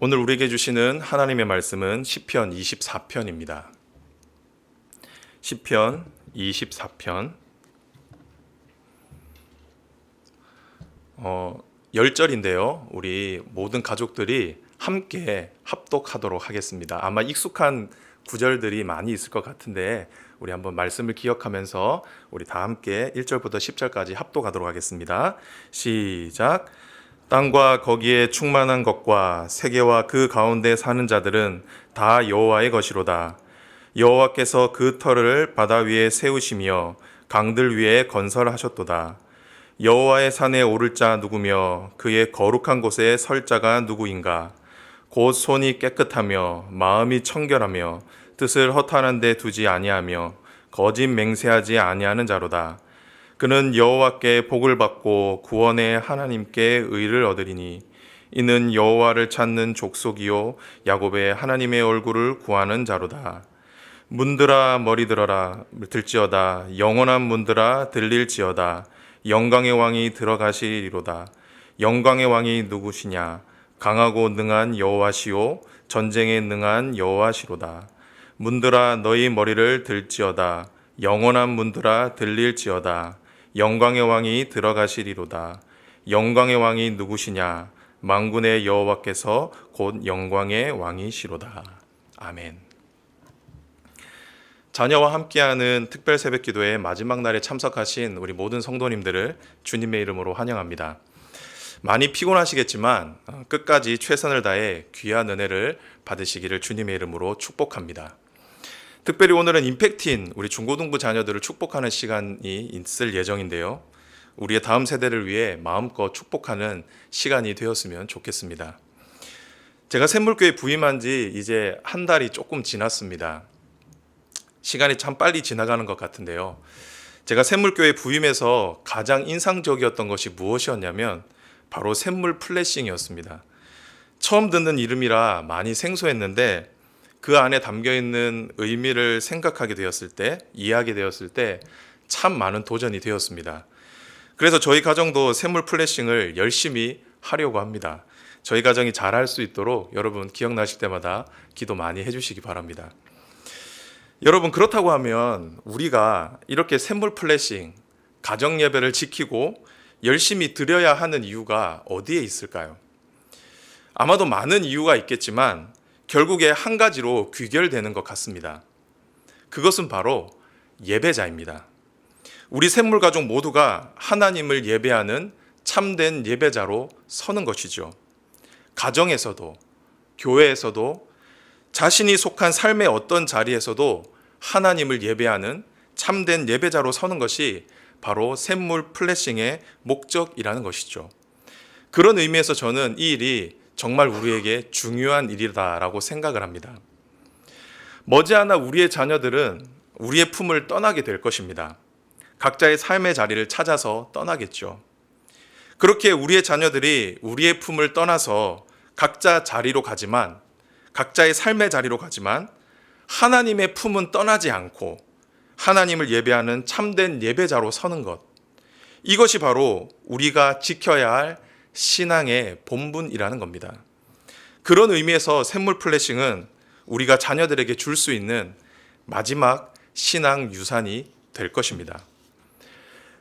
오늘 우리에게 주시는 하나님의 말씀은 시편 24편입니다. 시편 24편 10절인데요. 우리 모든 가족들이 함께 합독하도록 하겠습니다. 아마 익숙한 구절들이 많이 있을 것 같은데 우리 한번 말씀을 기억하면서 우리 다 함께 1절부터 10절까지 합독하도록 하겠습니다. 시작. 땅과 거기에 충만한 것과 세계와 그 가운데 사는 자들은 다 여호와의 것이로다. 여호와께서 그 터를 바다 위에 세우시며 강들 위에 건설하셨도다. 여호와의 산에 오를 자 누구며 그의 거룩한 곳에 설 자가 누구인가? 곧 손이 깨끗하며 마음이 청결하며 뜻을 허탄한 데 두지 아니하며 거짓 맹세하지 아니하는 자로다. 그는 여호와께 복을 받고 구원의 하나님께 의를 얻으리니 이는 여호와를 찾는 족속이요 야곱의 하나님의 얼굴을 구하는 자로다. 문들아 머리 들어라 들지어다. 영원한 문들아 들릴지어다. 영광의 왕이 들어가시리로다. 영광의 왕이 누구시냐? 강하고 능한 여호와시요 전쟁에 능한 여호와시로다. 문들아 너희 머리를 들지어다. 영원한 문들아 들릴지어다. 영광의 왕이 들어가시리로다. 영광의 왕이 누구시냐? 만군의 여호와께서 곧 영광의 왕이시로다. 아멘. 자녀와 함께하는 특별 새벽기도의 마지막 날에 참석하신 우리 모든 성도님들을 주님의 이름으로 환영합니다. 많이 피곤하시겠지만 끝까지 최선을 다해 귀한 은혜를 받으시기를 주님의 이름으로 축복합니다. 특별히 오늘은 임팩트인 우리 중고등부 자녀들을 축복하는 시간이 있을 예정인데요. 우리의 다음 세대를 위해 마음껏 축복하는 시간이 되었으면 좋겠습니다. 제가 샘물교회 부임한 지 이제 한 달이 조금 지났습니다. 시간이 참 빨리 지나가는 것 같은데요. 제가 샘물교회 부임해서 가장 인상적이었던 것이 무엇이었냐면 바로 샘물 플래싱이었습니다. 처음 듣는 이름이라 많이 생소했는데 그 안에 담겨있는 의미를 생각하게 되었을 때, 이해하게 되었을 때 참 많은 도전이 되었습니다. 그래서 저희 가정도 샘물 플래싱을 열심히 하려고 합니다. 저희 가정이 잘할 수 있도록 여러분 기억나실 때마다 기도 많이 해주시기 바랍니다. 여러분, 그렇다고 하면 우리가 이렇게 샘물 플래싱, 가정 예배를 지키고 열심히 드려야 하는 이유가 어디에 있을까요? 아마도 많은 이유가 있겠지만 결국에 한 가지로 귀결되는 것 같습니다. 그것은 바로 예배자입니다. 우리 샘물 가족 모두가 하나님을 예배하는 참된 예배자로 서는 것이죠. 가정에서도, 교회에서도, 자신이 속한 삶의 어떤 자리에서도 하나님을 예배하는 참된 예배자로 서는 것이 바로 샘물 플래싱의 목적이라는 것이죠. 그런 의미에서 저는 이 일이 정말 우리에게 중요한 일이다라고 생각을 합니다. 머지않아 우리의 자녀들은 우리의 품을 떠나게 될 것입니다. 각자의 삶의 자리를 찾아서 떠나겠죠. 그렇게 우리의 자녀들이 우리의 품을 떠나서 각자 자리로 가지만, 각자의 삶의 자리로 가지만 하나님의 품은 떠나지 않고 하나님을 예배하는 참된 예배자로 서는 것, 이것이 바로 우리가 지켜야 할 신앙의 본분이라는 겁니다. 그런 의미에서 샘물 플래싱은 우리가 자녀들에게 줄 수 있는 마지막 신앙 유산이 될 것입니다.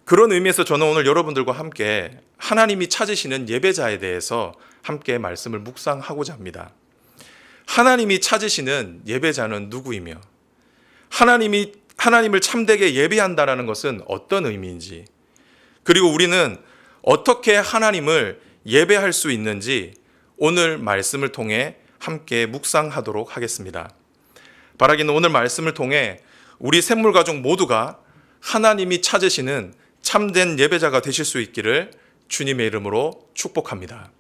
그런 의미에서 저는 오늘 여러분들과 함께 하나님이 찾으시는 예배자에 대해서 함께 말씀을 묵상하고자 합니다. 하나님이 찾으시는 예배자는 누구이며 하나님을 참되게 예배한다는 것은 어떤 의미인지, 그리고 우리는 어떻게 하나님을 예배할 수 있는지 오늘 말씀을 통해 함께 묵상하도록 하겠습니다. 바라기는 오늘 말씀을 통해 우리 샘물 가족 모두가 하나님이 찾으시는 참된 예배자가 되실 수 있기를 주님의 이름으로 축복합니다.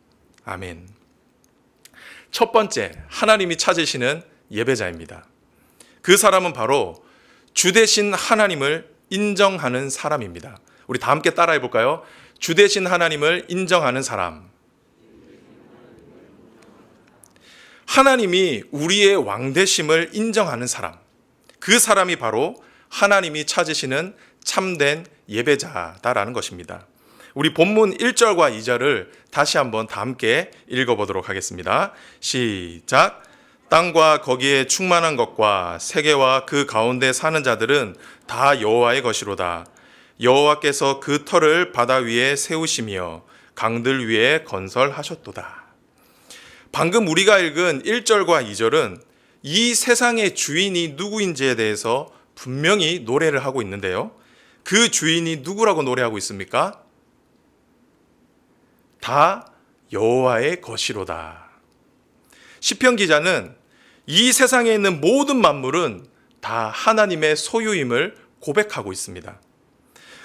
아멘. 첫 번째, 하나님이 찾으시는 예배자입니다. 그 사람은 바로 주 되신 하나님을 인정하는 사람입니다. 우리 다 함께 따라해 볼까요? 주 되신 하나님을 인정하는 사람. 하나님이 우리의 왕되심을 인정하는 사람. 그 사람이 바로 하나님이 찾으시는 참된 예배자다라는 것입니다. 우리 본문 1절과 2절을 다시 한번 다 함께 읽어보도록 하겠습니다. 시작. 땅과 거기에 충만한 것과 세계와 그 가운데 사는 자들은 다 여호와의 것이로다. 여호와께서 그 터를 바다 위에 세우시며 강들 위에 건설하셨도다. 방금 우리가 읽은 1절과 2절은 이 세상의 주인이 누구인지에 대해서 분명히 노래를 하고 있는데요. 그 주인이 누구라고 노래하고 있습니까? 다 여호와의 것이로다. 시편 기자는 이 세상에 있는 모든 만물은 다 하나님의 소유임을 고백하고 있습니다.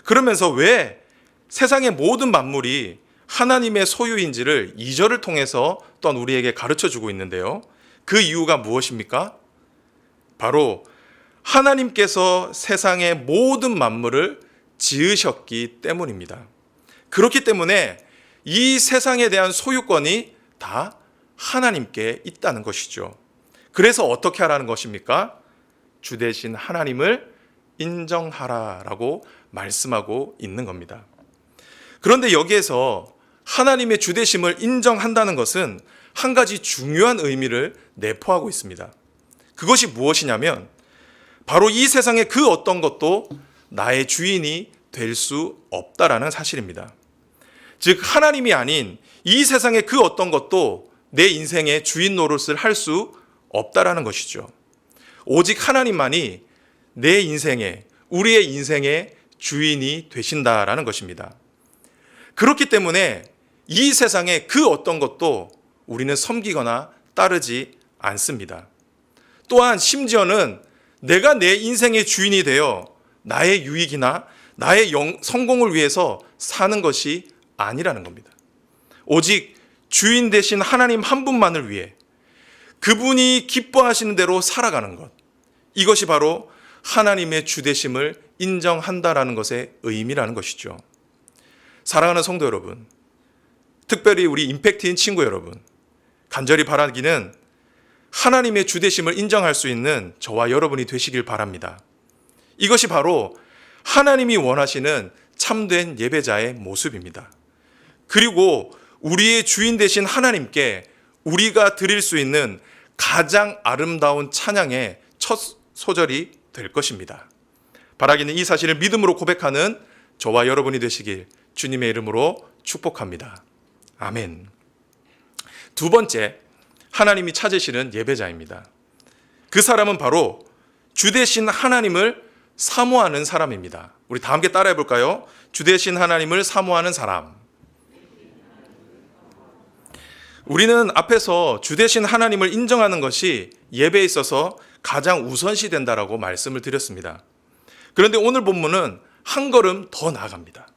그러면서 왜 세상의 모든 만물이 하나님의 소유인지를 2절을 통해서 또한 우리에게 가르쳐 주고 있는데요. 그 이유가 무엇입니까? 바로 하나님께서 세상의 모든 만물을 지으셨기 때문입니다. 그렇기 때문에 이 세상에 대한 소유권이 다 하나님께 있다는 것이죠. 그래서 어떻게 하라는 것입니까? 주 대신 하나님을 인정하라라고 말씀하고 있는 겁니다. 그런데 여기에서 하나님의 주대심을 인정한다는 것은 한 가지 중요한 의미를 내포하고 있습니다. 그것이 무엇이냐면 바로 이 세상의 그 어떤 것도 나의 주인이 될 수 없다라는 사실입니다. 즉 하나님이 아닌 이 세상의 그 어떤 것도 내 인생의 주인 노릇을 할 수 없다라는 것이죠. 오직 하나님만이 내 인생의, 우리의 인생의 주인이 되신다라는 것입니다. 그렇기 때문에 이 세상의 그 어떤 것도 우리는 섬기거나 따르지 않습니다. 또한 심지어는 내가 내 인생의 주인이 되어 나의 유익이나 나의 성공을 위해서 사는 것이 아니라는 겁니다. 오직 주인 되신 하나님 한 분만을 위해 그분이 기뻐하시는 대로 살아가는 것, 이것이 바로 하나님의 주되심을 인정한다라는 것의 의미라는 것이죠. 사랑하는 성도 여러분, 특별히 우리 임팩트인 친구 여러분, 간절히 바라기는 하나님의 주되심을 인정할 수 있는 저와 여러분이 되시길 바랍니다. 이것이 바로 하나님이 원하시는 참된 예배자의 모습입니다. 그리고 우리의 주인 되신 하나님께 우리가 드릴 수 있는 가장 아름다운 찬양의 첫 소절이 될 것입니다. 바라기는 이 사실을 믿음으로 고백하는 저와 여러분이 되시길 주님의 이름으로 축복합니다. 아멘. 두 번째, 하나님이 찾으시는 예배자입니다. 그 사람은 바로 주 되신 하나님을 사모하는 사람입니다. 우리 다 함께 따라해 볼까요? 주 되신 하나님을 사모하는 사람. 우리는 앞에서 주 되신 하나님을 인정하는 것이 예배에 있어서 가장 우선시 된다라고 말씀을 드렸습니다. 그런데 오늘 본문은 한 걸음 더 나아갑니다.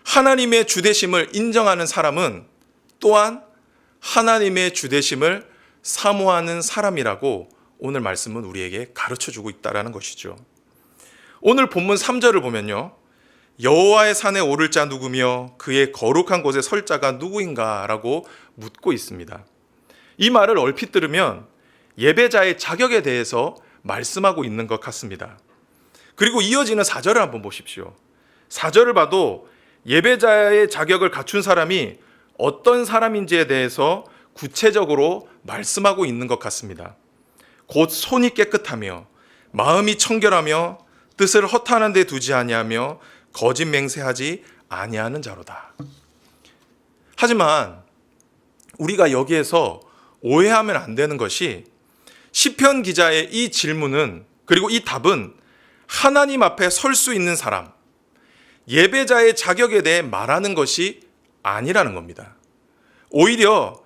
하나님의 주 되심을 인정하는 사람은 또한 하나님의 주 되심을 사모하는 사람이라고 오늘 말씀은 우리에게 가르쳐주고 있다는 것이죠. 오늘 본문 3절을 보면요, 여호와의 산에 오를 자 누구며 그의 거룩한 곳에 설 자가 누구인가 라고 묻고 있습니다. 이 말을 얼핏 들으면 예배자의 자격에 대해서 말씀하고 있는 것 같습니다. 그리고 이어지는 4절을 한번 보십시오. 4절을 봐도 예배자의 자격을 갖춘 사람이 어떤 사람인지에 대해서 구체적으로 말씀하고 있는 것 같습니다. 곧 손이 깨끗하며 마음이 청결하며 뜻을 허탄한 데 두지 아니하며 거짓 맹세하지 아니하는 자로다. 하지만 우리가 여기에서 오해하면 안 되는 것이 시편 기자의 이 질문은, 그리고 이 답은 하나님 앞에 설 수 있는 사람, 예배자의 자격에 대해 말하는 것이 아니라는 겁니다. 오히려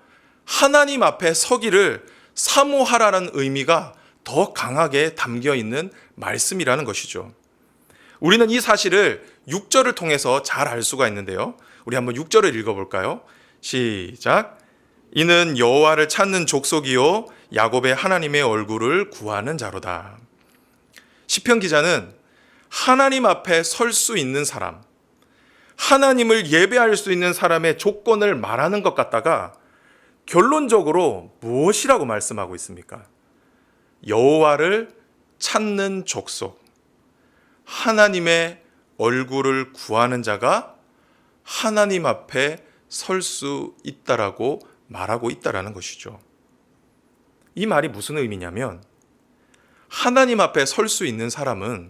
하나님 앞에 서기를 사모하라는 의미가 더 강하게 담겨 있는 말씀이라는 것이죠. 우리는 이 사실을 6절을 통해서 잘 알 수가 있는데요. 우리 한번 6절을 읽어볼까요? 시작. 이는 여호와를 찾는 족속이요 야곱의 하나님의 얼굴을 구하는 자로다. 시편 기자는 하나님 앞에 설 수 있는 사람, 하나님을 예배할 수 있는 사람의 조건을 말하는 것 같다가 결론적으로 무엇이라고 말씀하고 있습니까? 여호와를 찾는 족속, 하나님의 얼굴을 구하는 자가 하나님 앞에 설 수 있다라고 말하고 있다라는 것이죠. 이 말이 무슨 의미냐면 하나님 앞에 설 수 있는 사람은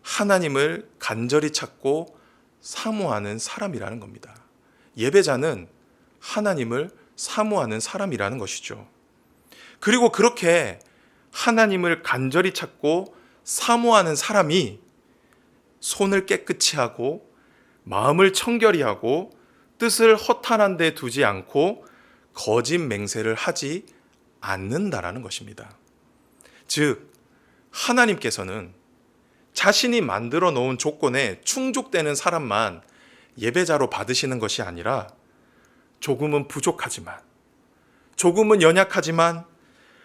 하나님을 간절히 찾고 사모하는 사람이라는 겁니다. 예배자는 하나님을 사모하는 사람이라는 것이죠. 그리고 그렇게 하나님을 간절히 찾고 사모하는 사람이 손을 깨끗이 하고 마음을 청결히 하고 뜻을 허탄한 데 두지 않고 거짓 맹세를 하지 않는다라는 것입니다. 즉 하나님께서는 자신이 만들어 놓은 조건에 충족되는 사람만 예배자로 받으시는 것이 아니라 조금은 부족하지만, 조금은 연약하지만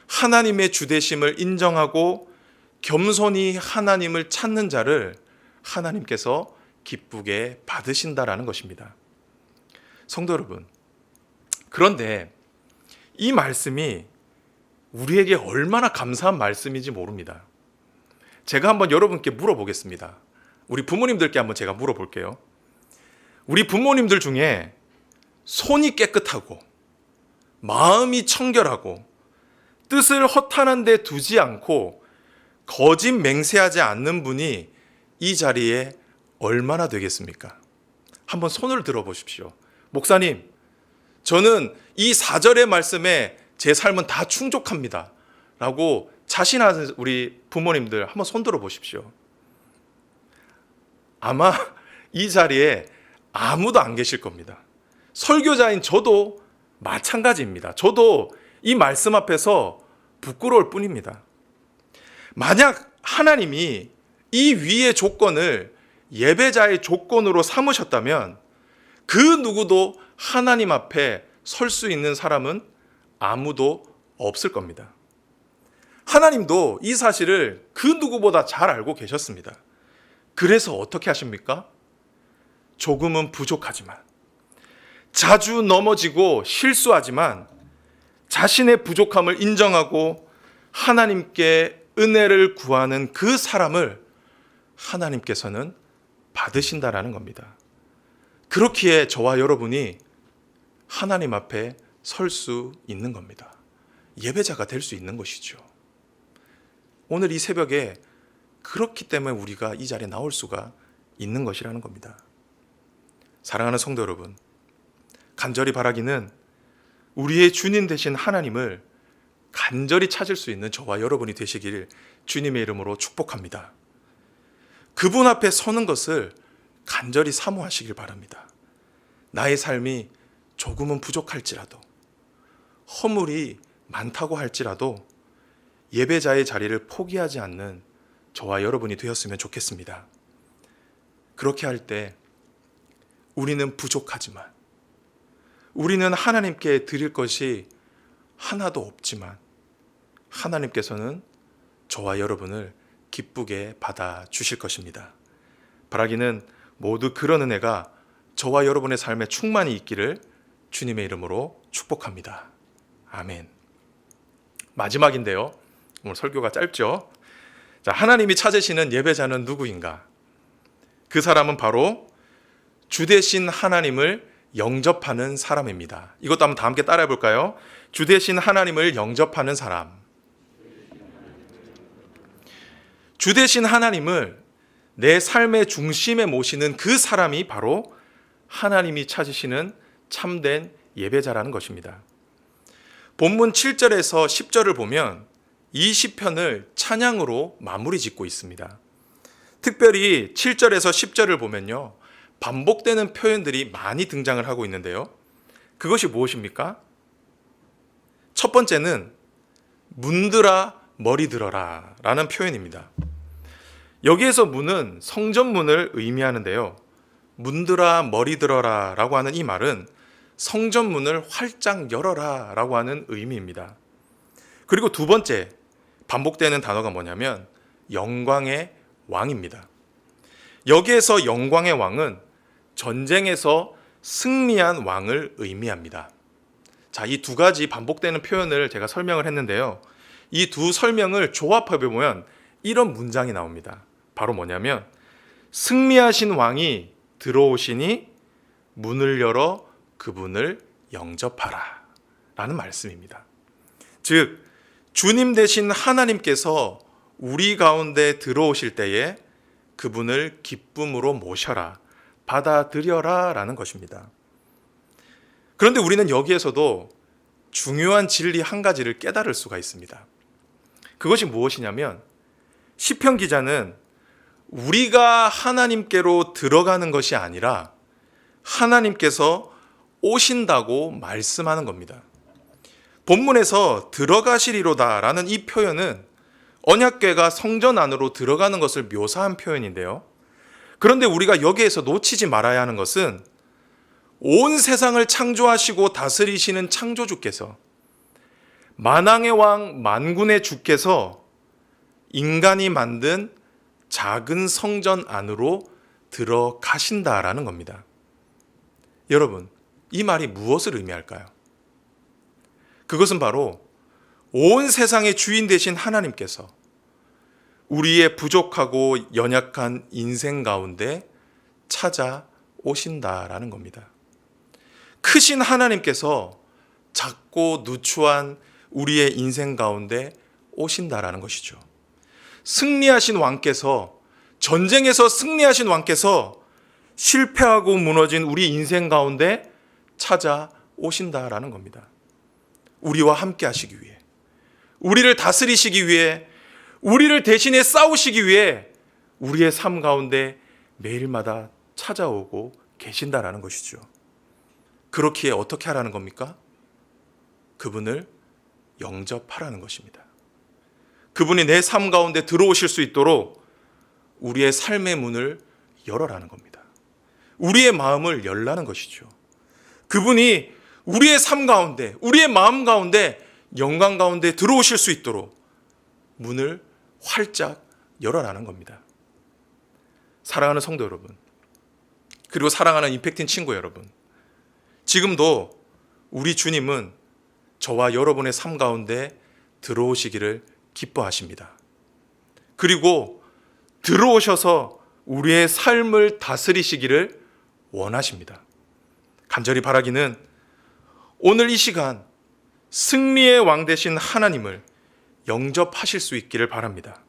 하나님의 주되심을 인정하고 겸손히 하나님을 찾는 자를 하나님께서 기쁘게 받으신다라는 것입니다. 성도 여러분, 그런데 이 말씀이 우리에게 얼마나 감사한 말씀인지 모릅니다. 제가 한번 여러분께 물어보겠습니다. 우리 부모님들께 한번 제가 물어볼게요. 우리 부모님들 중에 손이 깨끗하고 마음이 청결하고 뜻을 허탄한 데 두지 않고 거짓 맹세하지 않는 분이 이 자리에 얼마나 되겠습니까? 한번 손을 들어보십시오. 목사님, 저는 이 4절의 말씀에 제 삶은 다 충족합니다 라고 자신하는 우리 부모님들 한번 손 들어보십시오. 아마 이 자리에 아무도 안 계실 겁니다. 설교자인 저도 마찬가지입니다. 저도 이 말씀 앞에서 부끄러울 뿐입니다. 만약 하나님이 이 위의 조건을 예배자의 조건으로 삼으셨다면 그 누구도 하나님 앞에 설 수 있는 사람은 아무도 없을 겁니다. 하나님도 이 사실을 그 누구보다 잘 알고 계셨습니다. 그래서 어떻게 하십니까? 조금은 부족하지만, 자주 넘어지고 실수하지만 자신의 부족함을 인정하고 하나님께 은혜를 구하는 그 사람을 하나님께서는 받으신다라는 겁니다. 그렇기에 저와 여러분이 하나님 앞에 설 수 있는 겁니다. 예배자가 될 수 있는 것이죠. 오늘 이 새벽에 그렇기 때문에 우리가 이 자리에 나올 수가 있는 것이라는 겁니다. 사랑하는 성도 여러분, 간절히 바라기는 우리의 주님 되신 하나님을 간절히 찾을 수 있는 저와 여러분이 되시길 주님의 이름으로 축복합니다. 그분 앞에 서는 것을 간절히 사모하시길 바랍니다. 나의 삶이 조금은 부족할지라도, 허물이 많다고 할지라도 예배자의 자리를 포기하지 않는 저와 여러분이 되었으면 좋겠습니다. 그렇게 할 때 우리는 부족하지만, 우리는 하나님께 드릴 것이 하나도 없지만 하나님께서는 저와 여러분을 기쁘게 받아주실 것입니다. 바라기는 모두 그런 은혜가 저와 여러분의 삶에 충만히 있기를 주님의 이름으로 축복합니다. 아멘. 마지막인데요. 오늘 설교가 짧죠? 자, 하나님이 찾으시는 예배자는 누구인가? 그 사람은 바로 주되신 하나님을 영접하는 사람입니다. 이것도 한번 다 함께 따라해 볼까요? 주되신 하나님을 영접하는 사람. 주되신 하나님을 내 삶의 중심에 모시는 그 사람이 바로 하나님이 찾으시는 참된 예배자라는 것입니다. 본문 7절에서 10절을 보면 이 시편을 찬양으로 마무리 짓고 있습니다. 특별히 7절에서 10절을 보면요, 반복되는 표현들이 많이 등장을 하고 있는데요. 그것이 무엇입니까? 첫 번째는 문들아 머리 들어라 라는 표현입니다. 여기에서 문은 성전문을 의미하는데요. 문들아 머리 들어라 라고 하는 이 말은 성전문을 활짝 열어라 라고 하는 의미입니다. 그리고 두 번째 반복되는 단어가 뭐냐면 영광의 왕입니다. 여기에서 영광의 왕은 전쟁에서 승리한 왕을 의미합니다. 자, 이 두 가지 반복되는 표현을 제가 설명을 했는데요. 이 두 설명을 조합해 보면 이런 문장이 나옵니다. 바로 뭐냐면 승리하신 왕이 들어오시니 문을 열어 그분을 영접하라 라는 말씀입니다. 즉 주님 되신 하나님께서 우리 가운데 들어오실 때에 그분을 기쁨으로 모셔라, 받아들여라 라는 것입니다. 그런데 우리는 여기에서도 중요한 진리 한 가지를 깨달을 수가 있습니다. 그것이 무엇이냐면 시편 기자는 우리가 하나님께로 들어가는 것이 아니라 하나님께서 오신다고 말씀하는 겁니다. 본문에서 들어가시리로다 라는 이 표현은 언약궤가 성전 안으로 들어가는 것을 묘사한 표현인데요. 그런데 우리가 여기에서 놓치지 말아야 하는 것은 온 세상을 창조하시고 다스리시는 창조주께서, 만왕의 왕 만군의 주께서 인간이 만든 작은 성전 안으로 들어가신다라는 겁니다. 여러분, 이 말이 무엇을 의미할까요? 그것은 바로 온 세상의 주인 되신 하나님께서 우리의 부족하고 연약한 인생 가운데 찾아오신다라는 겁니다. 크신 하나님께서 작고 누추한 우리의 인생 가운데 오신다라는 것이죠. 승리하신 왕께서, 전쟁에서 승리하신 왕께서 실패하고 무너진 우리 인생 가운데 찾아오신다라는 겁니다. 우리와 함께 하시기 위해, 우리를 다스리시기 위해, 우리를 대신해 싸우시기 위해 우리의 삶 가운데 매일마다 찾아오고 계신다라는 것이죠. 그렇기에 어떻게 하라는 겁니까? 그분을 영접하라는 것입니다. 그분이 내 삶 가운데 들어오실 수 있도록 우리의 삶의 문을 열어라는 겁니다. 우리의 마음을 열라는 것이죠. 그분이 우리의 삶 가운데, 우리의 마음 가운데, 영광 가운데 들어오실 수 있도록 문을 활짝 열어라는 겁니다. 사랑하는 성도 여러분, 그리고 사랑하는 임팩팅 친구 여러분, 지금도 우리 주님은 저와 여러분의 삶 가운데 들어오시기를 기뻐하십니다. 그리고 들어오셔서 우리의 삶을 다스리시기를 원하십니다. 간절히 바라기는 오늘 이 시간 승리의 왕 되신 하나님을 영접하실 수 있기를 바랍니다.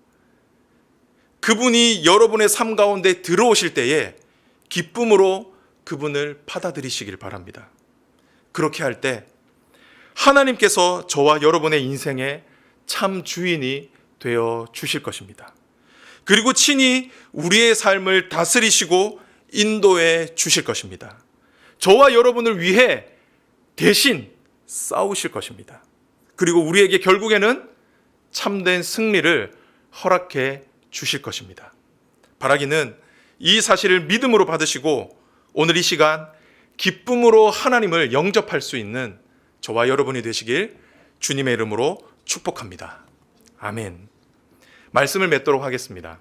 그분이 여러분의 삶 가운데 들어오실 때에 기쁨으로 그분을 받아들이시길 바랍니다. 그렇게 할 때 하나님께서 저와 여러분의 인생의 참 주인이 되어 주실 것입니다. 그리고 친히 우리의 삶을 다스리시고 인도해 주실 것입니다. 저와 여러분을 위해 대신 싸우실 것입니다. 그리고 우리에게 결국에는 참된 승리를 허락해 주실 것입니다. 바라기는 이 사실을 믿음으로 받으시고 오늘 이 시간 기쁨으로 하나님을 영접할 수 있는 저와 여러분이 되시길 주님의 이름으로 축복합니다. 아멘. 말씀을 맺도록 하겠습니다.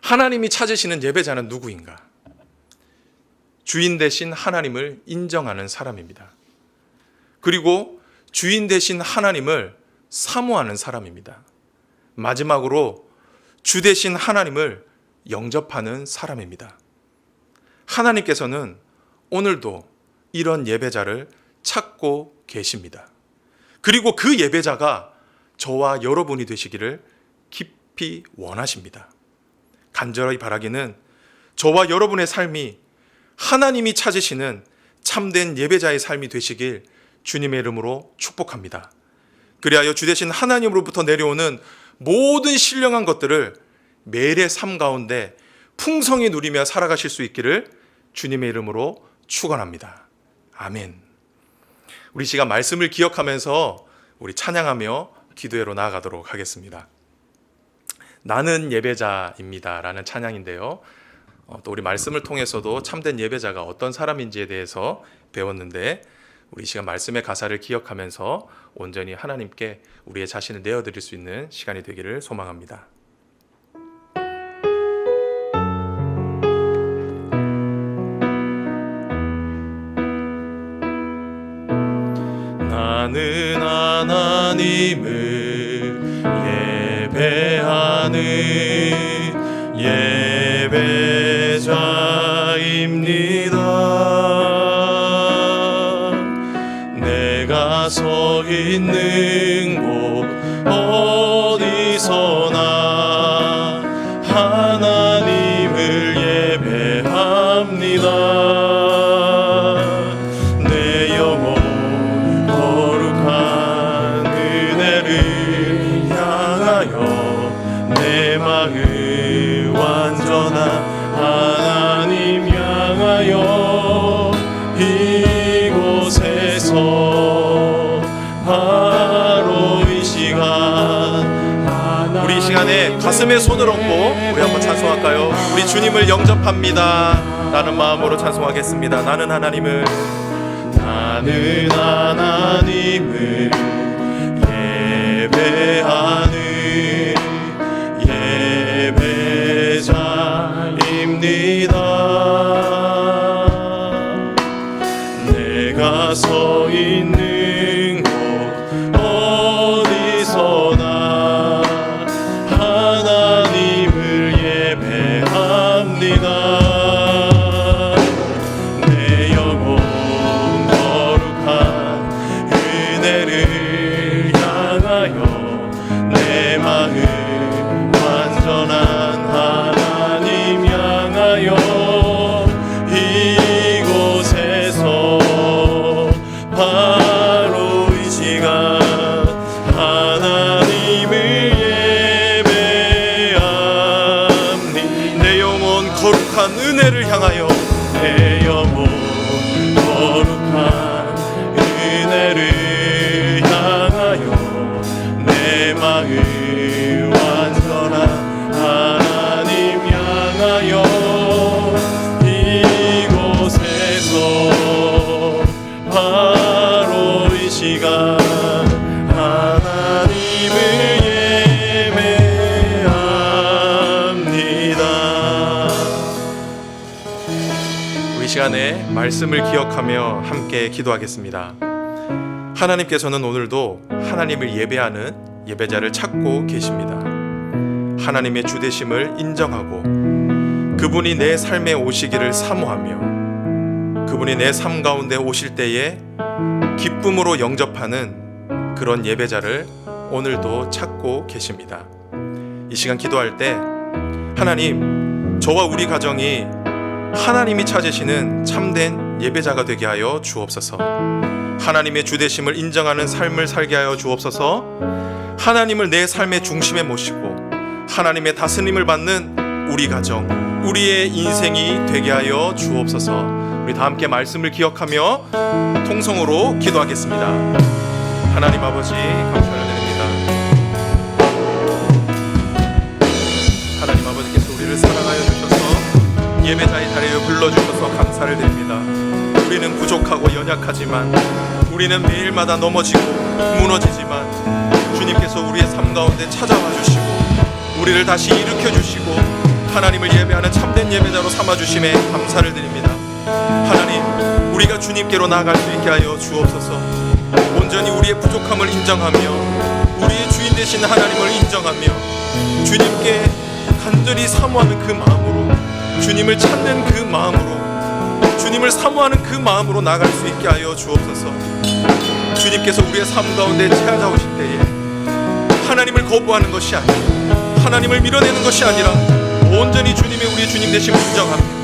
하나님이 찾으시는 예배자는 누구인가? 주인 되신 하나님을 인정하는 사람입니다. 그리고 주인 되신 하나님을 사모하는 사람입니다. 마지막으로 주 되신 하나님을 영접하는 사람입니다. 하나님께서는 오늘도 이런 예배자를 찾고 계십니다. 그리고 그 예배자가 저와 여러분이 되시기를 깊이 원하십니다. 간절히 바라기는 저와 여러분의 삶이 하나님이 찾으시는 참된 예배자의 삶이 되시길 주님의 이름으로 축복합니다. 그리하여 주 되신 하나님으로부터 내려오는 모든 신령한 것들을 매일의 삶 가운데 풍성히 누리며 살아가실 수 있기를 주님의 이름으로 축원합니다. 아멘. 우리 시간 말씀을 기억하면서 우리 찬양하며 기도회로 나아가도록 하겠습니다. 나는 예배자입니다 라는 찬양인데요, 또 우리 말씀을 통해서도 참된 예배자가 어떤 사람인지에 대해서 배웠는데 우리 시간 말씀의 가사를 기억하면서 온전히 하나님께 우리의 자신을 내어드릴 수 있는 시간이 되기를 소망합니다. 나는 하나님을 예배하는 예배자입니다. 있는 곳 어디서나 하나님을 예배합니다. 내 영혼 거룩한 은혜를 향하여 내 마음 완전한 하나님 향하여 이곳에서 바로 이 시간 우리 이 시간에 가슴에 손을 얹고 우리 한번 찬송할까요? 우리 주님을 영접합니다 라는 마음으로 찬송하겠습니다. 나는 하나님을 예배하는 예배자입니다. 내가 서 있는 곳 어디서나 하나님을 예배합니다. 내 영혼 거룩한 은혜를 향하여 내 마음 완전한 하나님 향하여 이곳에서 바로 이 시간 하나님을 예배합니다. 내 영혼 거룩한 은혜를 향하여 내 영혼 거룩한 은혜를 향하여 내 마음 완전한 하나님 향하여 이곳에서 바로 이 시간 하나님을 예배합니다. 우리 시간에 말씀을 기억하며 함께 기도하겠습니다. 하나님께서는 오늘도 하나님을 예배하는 예배자를 찾고 계십니다. 하나님의 주되심을 인정하고 그분이 내 삶에 오시기를 사모하며 그분이 내 삶 가운데 오실 때에 기쁨으로 영접하는 그런 예배자를 오늘도 찾고 계십니다. 이 시간 기도할 때 하나님, 저와 우리 가정이 하나님이 찾으시는 참된 예배자가 되게 하여 주옵소서. 하나님의 주되심을 인정하는 삶을 살게 하여 주옵소서. 하나님을 내 삶의 중심에 모시고 하나님의 다스림을 받는 우리 가정, 우리의 인생이 되게 하여 주옵소서. 우리 다 함께 말씀을 기억하며 통성으로 기도하겠습니다. 하나님 아버지 감사를 드립니다. 하나님 아버지께서 우리를 사랑하여 주셔서 예배자의 자리에 불러주셔서 감사를 드립니다. 우리는 부족하고 연약하지만, 우리는 매일마다 넘어지고 무너지지만 주님께서 우리의 삶 가운데 찾아와 주시고 우리를 다시 일으켜 주시고 하나님을 예배하는 참된 예배자로 삼아주심에 감사를 드립니다. 하나님, 우리가 주님께로 나아갈 수 있게 하여 주옵소서. 온전히 우리의 부족함을 인정하며 우리의 주인 되신 하나님을 인정하며 주님께 간절히 사모하는 그 마음으로, 주님을 찾는 그 마음으로, 주님을 사모하는 그 마음으로 나아갈 수 있게 하여 주옵소서. 주님께서 우리의 삶 가운데 찾아오실 때에 하나님을 거부하는 것이 아니라, 하나님을 밀어내는 것이 아니라 온전히 주님의 우리의 주님 되심을 인정하며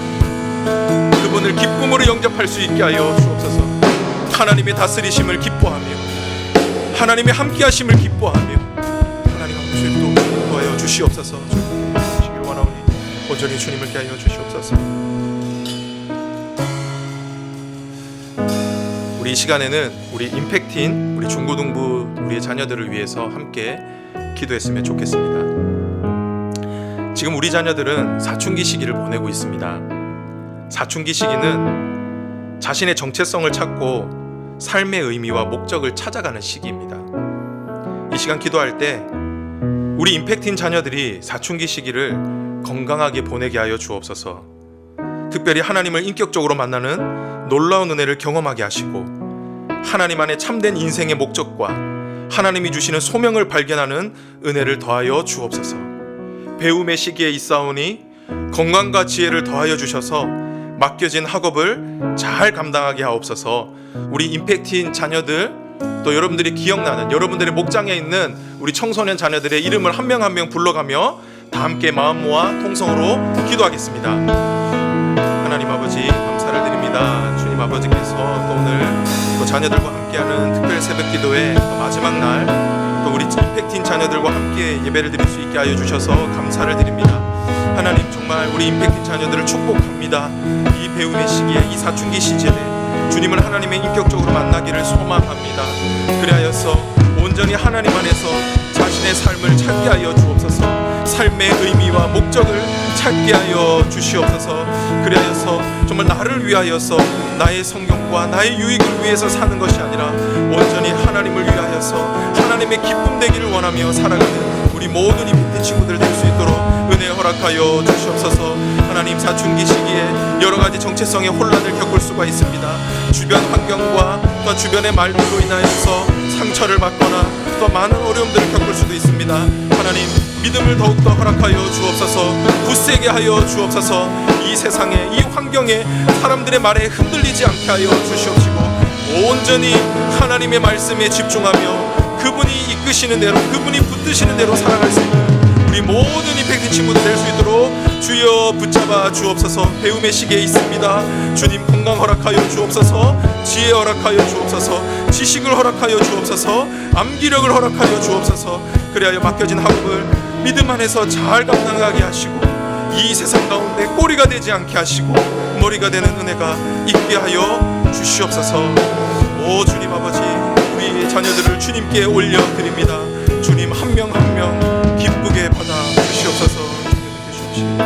그분을 기쁨으로 영접할 수 있게 하여 주옵소서. 하나님의 다스리심을 기뻐하며 하나님의 함께하심을 기뻐하며 하나님 아버지를 또 인도하여 주시옵소서. 주시길 원하오니 온전히 주님을 하여 주시옵소서. 우리 이 시간에는 우리 임팩트인 우리 중고등부 우리의 자녀들을 위해서 함께 기도했으면 좋겠습니다. 지금 우리 자녀들은 사춘기 시기를 보내고 있습니다. 사춘기 시기는 자신의 정체성을 찾고 삶의 의미와 목적을 찾아가는 시기입니다. 이 시간 기도할 때 우리 임팩트인 자녀들이 사춘기 시기를 건강하게 보내게 하여 주옵소서. 특별히 하나님을 인격적으로 만나는 놀라운 은혜를 경험하게 하시고 하나님 안에 참된 인생의 목적과 하나님이 주시는 소명을 발견하는 은혜를 더하여 주옵소서. 배움의 시기에 있사오니 건강과 지혜를 더하여 주셔서 맡겨진 학업을 잘 감당하게 하옵소서. 우리 임팩트인 자녀들 또 여러분들이 기억나는 여러분들의 목장에 있는 우리 청소년 자녀들의 이름을 한 명 한 명 불러가며 다 함께 마음 모아 통성으로 기도하겠습니다. 하나님 아버지 감사를 드립니다. 주님 아버지께서 또 오늘 또 자녀들과 함께하는 특별 새벽 기도의 마지막 날 또 우리 임팩트인 자녀들과 함께 예배를 드릴 수 있게 하여 주셔서 감사를 드립니다. 하나님 정말 우리 임팩트인 자녀들을 축복합니다. 이 배움의 시기에 이 사춘기 시절에 주님을 하나님의 인격적으로 만나기를 소망합니다. 그리하여서 온전히 하나님 안에서 자신의 삶을 찾게 하여 주옵소서. 삶의 의미와 목적을 찾게 하여 주시옵소서. 그리하여서 정말 나를 위하여서 나의 성경과 나의 유익을 위해서 사는 것이 아니라 온전히 하나님을 위하여서 하나님의 기쁨 되기를 원하며 살아가는 우리 모든 임팩트 친구들 될 수 있도록 은혜 허락하여 주시옵소서. 하나님 사춘기 시기에 여러 가지 정체성의 혼란을 겪을 수가 있습니다. 주변 환경과 또 주변의 말들로 인하여서 상처를 받거나 또 많은 어려움들을 겪을 수도 있습니다. 하나님 믿음을 더욱더 허락하여 주옵소서. 굳세게 하여 주옵소서. 이 세상에 이 환경에 사람들의 말에 흔들리지 않게 하여 주시옵시고 온전히 하나님의 말씀에 집중하며 그분이 이끄시는 대로 그분이 붙드시는 대로 살아갈 수 있는 우리 모든 임팩트 친구들 될 수 있도록 주여 붙잡아 주옵소서. 배움의 시기에 있습니다. 주님 건강 허락하여 주옵소서. 지혜 허락하여 주옵소서. 지식을 허락하여 주옵소서. 암기력을 허락하여 주옵소서. 그리하여 맡겨진 학업을 믿음 안에서 잘 감당하게 하시고 이 세상 가운데 꼬리가 되지 않게 하시고 머리가 되는 은혜가 있게 하여 주시옵소서. 오 주님 아버지 우리 자녀들을 주님께 올려드립니다. 주님 한 명 한 명 기쁘게 받아 주시옵소서. 주님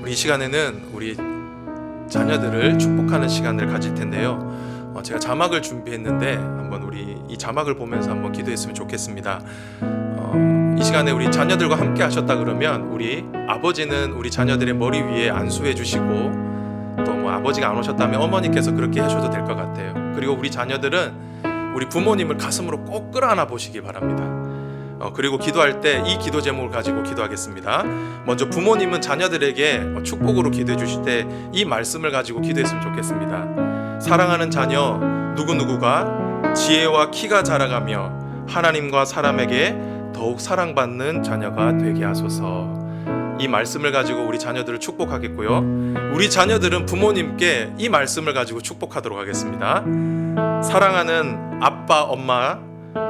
이 시간에는 우리 자녀들을 축복하는 시간을 가질 텐데요. 제가 자막을 준비했는데 한번 우리 이 자막을 보면서 한번 기도했으면 좋겠습니다. 이 시간에 우리 자녀들과 함께 하셨다 그러면 우리 아버지는 우리 자녀들의 머리 위에 안수해 주시고 또 뭐 아버지가 안 오셨다면 어머니께서 그렇게 하셔도 될 것 같아요. 그리고 우리 자녀들은 우리 부모님을 가슴으로 꼭 끌어안아 보시기 바랍니다. 그리고 기도할 때 이 기도 제목을 가지고 기도하겠습니다. 먼저 부모님은 자녀들에게 축복으로 기도해 주실 때 이 말씀을 가지고 기도했으면 좋겠습니다. 사랑하는 자녀 누구누구가 지혜와 키가 자라가며 하나님과 사람에게 더욱 사랑받는 자녀가 되게 하소서. 이 말씀을 가지고 우리 자녀들을 축복하겠고요. 우리 자녀들은 부모님께 이 말씀을 가지고 축복하도록 하겠습니다. 사랑하는 아빠 엄마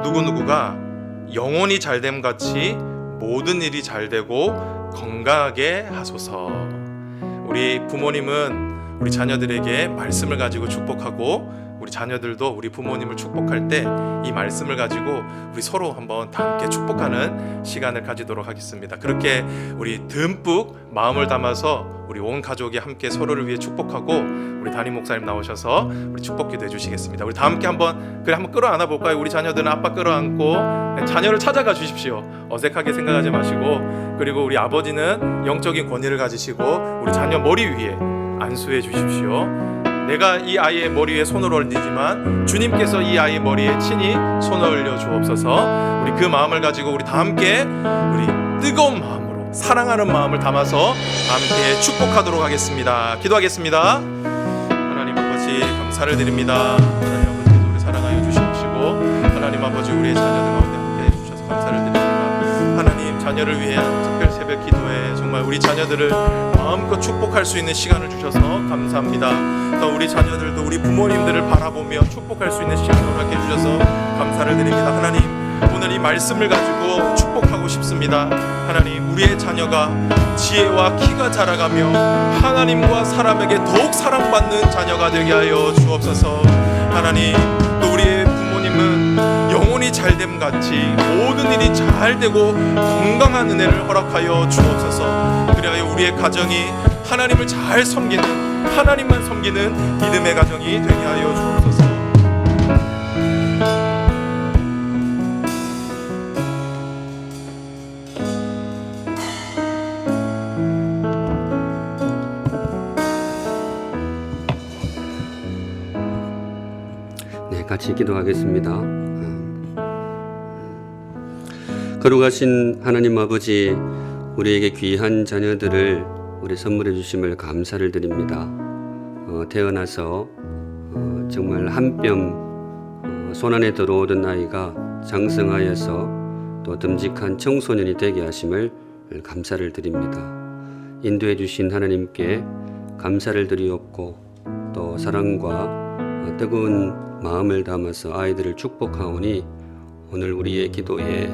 누구누구가 영혼이 잘됨 같이 모든 일이 잘되고 건강하게 하소서. 우리 부모님은 우리 자녀들에게 말씀을 가지고 축복하고 우리 자녀들도 우리 부모님을 축복할 때 이 말씀을 가지고 우리 서로 한번 다 함께 축복하는 시간을 가지도록 하겠습니다. 그렇게 우리 듬뿍 마음을 담아서 우리 온 가족이 함께 서로를 위해 축복하고 우리 담임 목사님 나오셔서 우리 축복 기도해 주시겠습니다. 우리 다 함께 한번 끌어안아 볼까요? 우리 자녀들은 아빠 끌어안고 자녀를 찾아가 주십시오. 어색하게 생각하지 마시고 그리고 우리 아버지는 영적인 권위를 가지시고 우리 자녀 머리 위에 안수해 주십시오. 내가 이 아이의 머리에 손을 얹지만 주님께서 이 아이의 머리에 친히 손을 올려 주옵소서. 우리 그 마음을 가지고 우리 다 함께 우리 뜨거운 마음으로 사랑하는 마음을 담아서 함께 축복하도록 하겠습니다. 기도하겠습니다. 하나님 아버지 감사를 드립니다. 하나님 아버지께서 우리 사랑하여 주시옵시고 하나님 아버지 우리의 자녀들 가운데 함께 해주셔서 감사를 드립니다. 하나님 자녀를 위한 특별 새벽 기도에 정말 우리 자녀들을 마음껏 축복할 수 있는 시간을 주셔서 감사합니다. 또 우리 자녀들도 우리 부모님들을 바라보며 축복할 수 있는 시간을 허락해 주셔서 감사를 드립니다. 하나님 오늘 이 말씀을 가지고 축복하고 싶습니다. 하나님 우리의 자녀가 지혜와 키가 자라가며 하나님과 사람에게 더욱 사랑받는 자녀가 되게 하여 주옵소서. 하나님 또 우리의 부모님은 영혼이 잘됨 같이 모든 일이 잘되고 건강한 은혜를 허락하여 주옵소서. 그리하여 우리의 가정이 하나님을 잘 섬기는 하나님만 섬기는 믿음의 가정이 되게 하여 주옵소서. 네, 같이 기도하겠습니다. 거룩하신 하나님 아버지, 우리에게 귀한 자녀들을 우리 선물해 주심을 감사를 드립니다. 태어나서 정말 한 뼘 손안에 들어오던 아이가 장성하여서 또 듬직한 청소년이 되게 하심을 감사를 드립니다. 인도해 주신 하나님께 감사를 드리옵고 또 사랑과 뜨거운 마음을 담아서 아이들을 축복하오니 오늘 우리의 기도에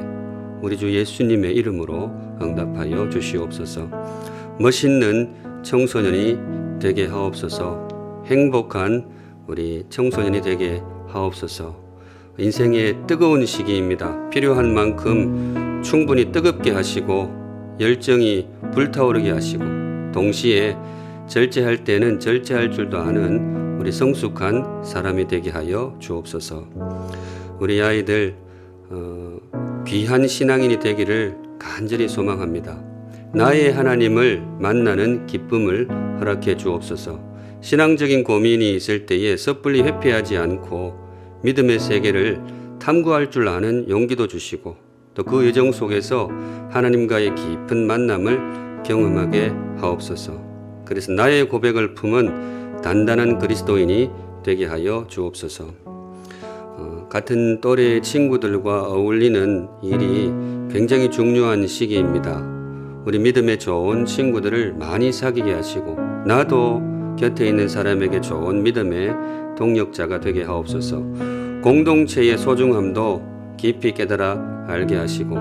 우리 주 예수님의 이름으로 응답하여 주시옵소서. 멋있는 청소년이 되게 하옵소서. 행복한 우리 청소년이 되게 하옵소서. 인생의 뜨거운 시기입니다. 필요한 만큼 충분히 뜨겁게 하시고 열정이 불타오르게 하시고 동시에 절제할 때는 절제할 줄도 아는 우리 성숙한 사람이 되게 하여 주옵소서. 우리 아이들 귀한 신앙인이 되기를 간절히 소망합니다. 나의 하나님을 만나는 기쁨을 허락해 주옵소서. 신앙적인 고민이 있을 때에 섣불리 회피하지 않고 믿음의 세계를 탐구할 줄 아는 용기도 주시고 또 그 여정 속에서 하나님과의 깊은 만남을 경험하게 하옵소서. 그래서 나의 고백을 품은 단단한 그리스도인이 되게 하여 주옵소서. 같은 또래의 친구들과 어울리는 일이 굉장히 중요한 시기입니다. 우리 믿음에 좋은 친구들을 많이 사귀게 하시고 나도 곁에 있는 사람에게 좋은 믿음의 동력자가 되게 하옵소서. 공동체의 소중함도 깊이 깨달아 알게 하시고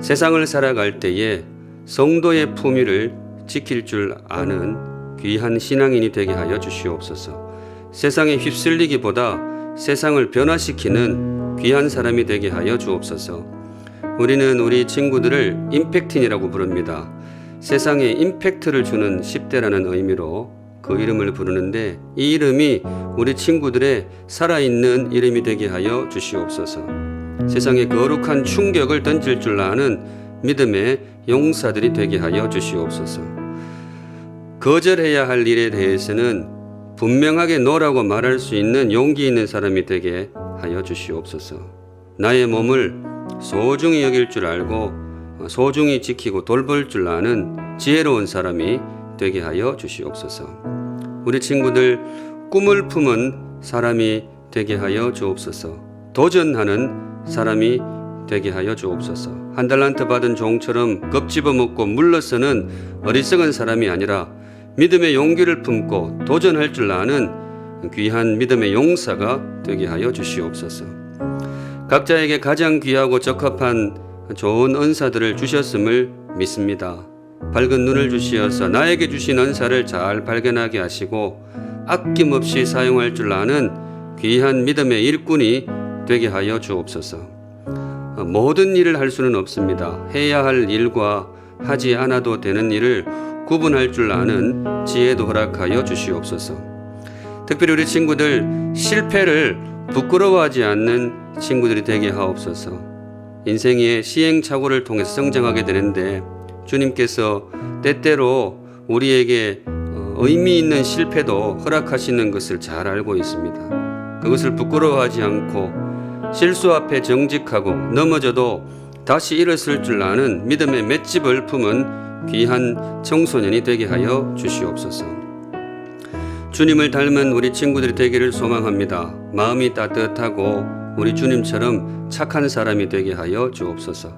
세상을 살아갈 때에 성도의 품위를 지킬 줄 아는 귀한 신앙인이 되게 하여 주시옵소서. 세상에 휩쓸리기보다 세상을 변화시키는 귀한 사람이 되게 하여 주옵소서. 우리는 우리 친구들을 임팩틴이라고 부릅니다. 세상에 임팩트를 주는 10대라는 의미로 그 이름을 부르는데 이 이름이 우리 친구들의 살아있는 이름이 되게 하여 주시옵소서. 세상에 거룩한 충격을 던질 줄 아는 믿음의 용사들이 되게 하여 주시옵소서. 거절해야 할 일에 대해서는 분명하게 노라고 말할 수 있는 용기 있는 사람이 되게 하여 주시옵소서. 나의 몸을 소중히 여길 줄 알고 소중히 지키고 돌볼 줄 아는 지혜로운 사람이 되게 하여 주시옵소서. 우리 친구들 꿈을 품은 사람이 되게 하여 주옵소서. 도전하는 사람이 되게 하여 주옵소서. 한 달란트 받은 종처럼 겁집어 먹고 물러서는 어리석은 사람이 아니라 믿음의 용기를 품고 도전할 줄 아는 귀한 믿음의 용사가 되게 하여 주시옵소서. 각자에게 가장 귀하고 적합한 좋은 은사들을 주셨음을 믿습니다. 밝은 눈을 주시어서 나에게 주신 은사를 잘 발견하게 하시고 아낌없이 사용할 줄 아는 귀한 믿음의 일꾼이 되게 하여 주옵소서. 모든 일을 할 수는 없습니다. 해야 할 일과 하지 않아도 되는 일을 구분할 줄 아는 지혜도 허락하여 주시옵소서. 특별히 우리 친구들 실패를 부끄러워하지 않는 친구들이 되게 하옵소서. 인생의 시행착오를 통해서 성장하게 되는데 주님께서 때때로 우리에게 의미 있는 실패도 허락하시는 것을 잘 알고 있습니다. 그것을 부끄러워하지 않고 실수 앞에 정직하고 넘어져도 다시 일어설 줄 아는 믿음의 맷집을 품은 귀한 청소년이 되게 하여 주시옵소서. 주님을 닮은 우리 친구들이 되기를 소망합니다. 마음이 따뜻하고 우리 주님처럼 착한 사람이 되게 하여 주옵소서.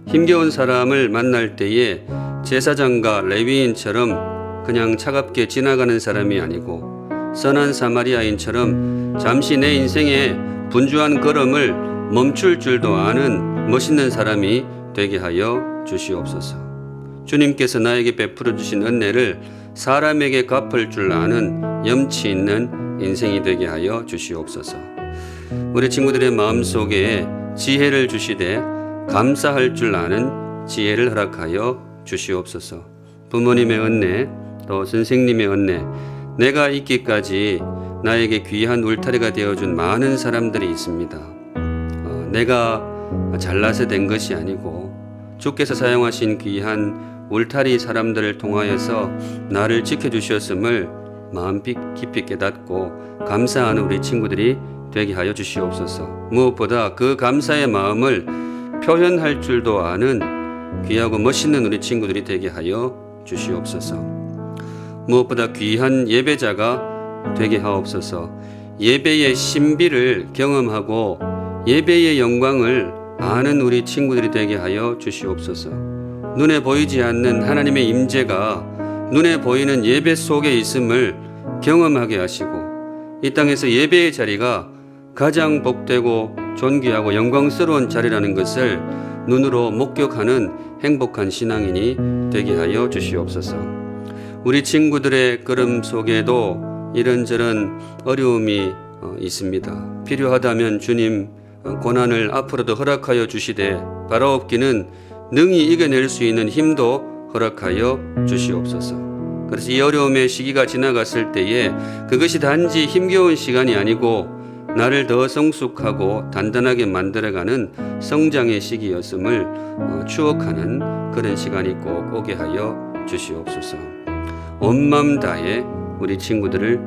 힘겨운 사람을 만날 때에 제사장과 레위인처럼 그냥 차갑게 지나가는 사람이 아니고 선한 사마리아인처럼 잠시 내 인생의 분주한 걸음을 멈출 줄도 아는 멋있는 사람이 되게 하여 주시옵소서. 주님께서 나에게 베풀어 주신 은혜를 사람에게 갚을 줄 아는 염치 있는 인생이 되게 하여 주시옵소서. 우리 친구들의 마음속에 지혜를 주시되 감사할 줄 아는 지혜를 허락하여 주시옵소서. 부모님의 은혜, 또 선생님의 은혜, 내가 있기까지 나에게 귀한 울타리가 되어준 많은 사람들이 있습니다. 내가 잘나서 된 것이 아니고 주께서 사용하신 귀한 울타리 사람들을 통하여서 나를 지켜주셨음을 마음 깊이 깨닫고 감사하는 우리 친구들이 되게 하여 주시옵소서. 무엇보다 그 감사의 마음을 표현할 줄도 아는 귀하고 멋있는 우리 친구들이 되게 하여 주시옵소서. 무엇보다 귀한 예배자가 되게 하옵소서. 예배의 신비를 경험하고 예배의 영광을 아는 우리 친구들이 되게 하여 주시옵소서. 눈에 보이지 않는 하나님의 임재가 눈에 보이는 예배 속에 있음을 경험하게 하시고 이 땅에서 예배의 자리가 가장 복되고 존귀하고 영광스러운 자리라는 것을 눈으로 목격하는 행복한 신앙인이 되게 하여 주시옵소서. 우리 친구들의 걸음 속에도 이런저런 어려움이 있습니다. 필요하다면 주님 고난을 앞으로도 허락하여 주시되 바라옵기는 능히 이겨낼 수 있는 힘도 허락하여 주시옵소서. 그래서 이 어려움의 시기가 지나갔을 때에 그것이 단지 힘겨운 시간이 아니고 나를 더 성숙하고 단단하게 만들어가는 성장의 시기였음을 추억하는 그런 시간이 꼭 오게 하여 주시옵소서. 온 마음 다해 우리 친구들을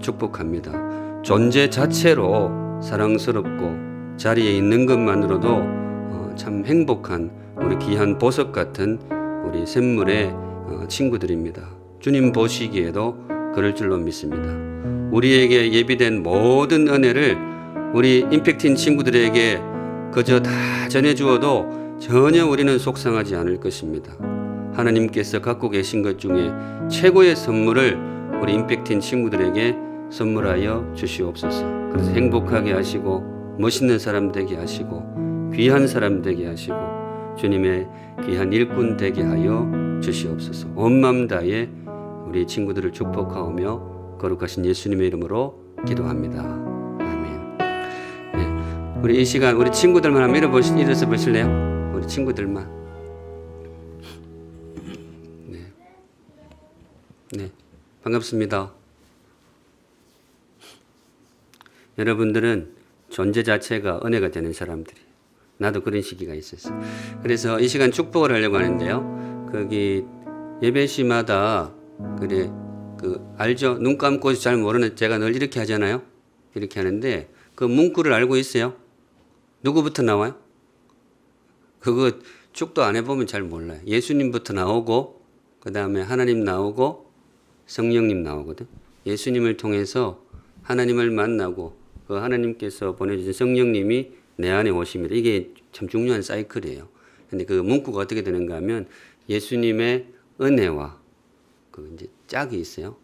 축복합니다. 존재 자체로 사랑스럽고 자리에 있는 것만으로도 참 행복한 우리 귀한 보석 같은 우리 샘물의 친구들입니다. 주님 보시기에도 그럴 줄로 믿습니다. 우리에게 예비된 모든 은혜를 우리 임팩트인 친구들에게 그저 다 전해주어도 전혀 우리는 속상하지 않을 것입니다. 하나님께서 갖고 계신 것 중에 최고의 선물을 우리 임팩트인 친구들에게 선물하여 주시옵소서. 그래서 행복하게 하시고 멋있는 사람 되게 하시고 귀한 사람 되게 하시고 주님의 귀한 일꾼 되게 하여 주시옵소서. 온 마음 다해 우리 친구들을 축복하오며 거룩하신 예수님의 이름으로 기도합니다. 아멘. 네, 우리 이 시간 우리 친구들만 한번 일어서 보실래요? 우리 친구들만. 네, 반갑습니다. 여러분들은 존재 자체가 은혜가 되는 사람들이에요. 나도 그런 시기가 있었어요. 그래서 이 시간 축복을 하려고 하는데요. 거기 예배시마다 그래 알죠? 눈 감고 잘 모르는 제가 늘 이렇게 하잖아요. 이렇게 하는데 그 문구를 알고 있어요? 누구부터 나와요? 그거 축도 안 해보면 잘 몰라요. 예수님부터 나오고 그 다음에 하나님 나오고 성령님 나오거든. 예수님을 통해서 하나님을 만나고 그 하나님께서 보내주신 성령님이 내 안에 오십니다. 이게 참 중요한 사이클이에요. 근데 그 문구가 어떻게 되는가 하면 예수님의 은혜와 그 이제 짝이 있어요.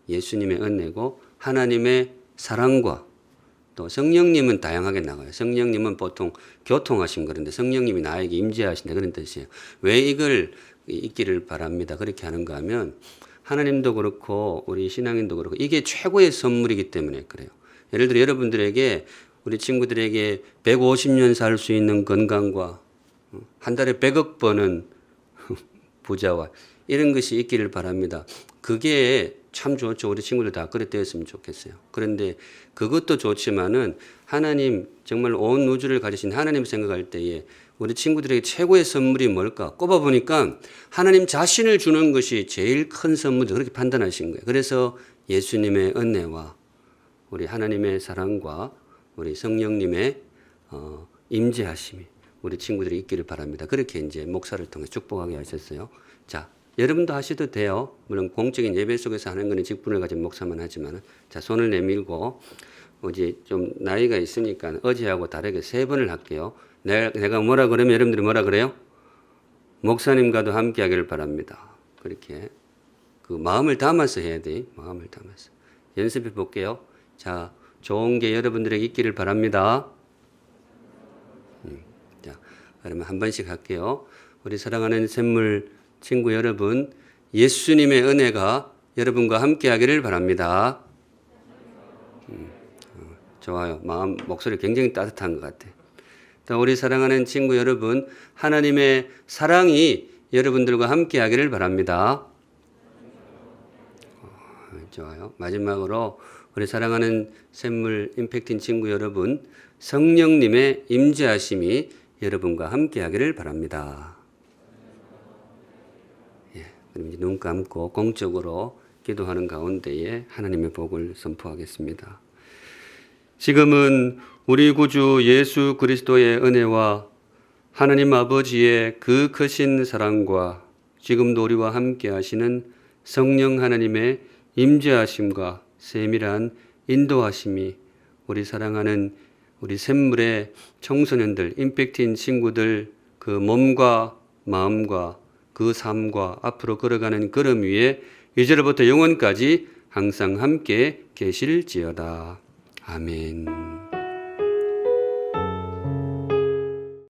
예수님의 은혜고 하나님의 사랑과 또 성령님은 다양하게 나가요. 성령님은 보통 교통하신 그런데 성령님이 나에게 임재하신다 그런 뜻이에요. 왜 이걸 있기를 바랍니다. 그렇게 하는가 하면 하나님도 그렇고 우리 신앙인도 그렇고 이게 최고의 선물이기 때문에 그래요. 예를 들어 여러분들에게 우리 친구들에게 150년 살 수 있는 건강과 한 달에 100억 버는 부자와 이런 것이 있기를 바랍니다. 그게 참 좋죠. 우리 친구들 다 그래 되었으면 좋겠어요. 그런데 그것도 좋지만은 하나님 정말 온 우주를 가지신 하나님 생각할 때에 우리 친구들에게 최고의 선물이 뭘까? 꼽아보니까 하나님 자신을 주는 것이 제일 큰 선물이다. 그렇게 판단하신 거예요. 그래서 예수님의 은혜와 우리 하나님의 사랑과 우리 성령님의 임재하심이 우리 친구들이 있기를 바랍니다. 그렇게 이제 목사를 통해 축복하게 하셨어요. 자, 여러분도 하셔도 돼요. 물론 공적인 예배 속에서 하는 거는 직분을 가진 목사만 하지만 자, 손을 내밀고 이제 좀 나이가 있으니까 어제하고 다르게 3번을 할게요. 내가 뭐라 그러면 여러분들이 뭐라 그래요? 목사님과도 함께 하기를 바랍니다. 그렇게 그 마음을 담아서 해야 돼. 마음을 담아서. 연습해 볼게요. 자, 좋은 게 여러분들에게 있기를 바랍니다. 자, 그러면 한 번씩 할게요. 우리 사랑하는 샘물 친구 여러분, 예수님의 은혜가 여러분과 함께 하기를 바랍니다. 좋아요. 마음, 목소리 굉장히 따뜻한 것 같아. 또 우리 사랑하는 친구 여러분, 하나님의 사랑이 여러분들과 함께 하기를 바랍니다. 좋아요. 마지막으로 우리 사랑하는 샘물 임팩팅 친구 여러분, 성령님의 임재하심이 여러분과 함께 하기를 바랍니다. 예, 그럼 이제 눈 감고 공적으로 기도하는 가운데에 하나님의 복을 선포하겠습니다. 지금은 우리 구주 예수 그리스도의 은혜와 하나님 아버지의 그 크신 사랑과 지금도 우리와 함께 하시는 성령 하나님의 임재하심과 세밀한 인도하심이 우리 사랑하는 우리 샘물의 청소년들, 임팩트인 친구들 그 몸과 마음과 그 삶과 앞으로 걸어가는 걸음 위에 이제로부터 영원까지 항상 함께 계실지어다. 아멘.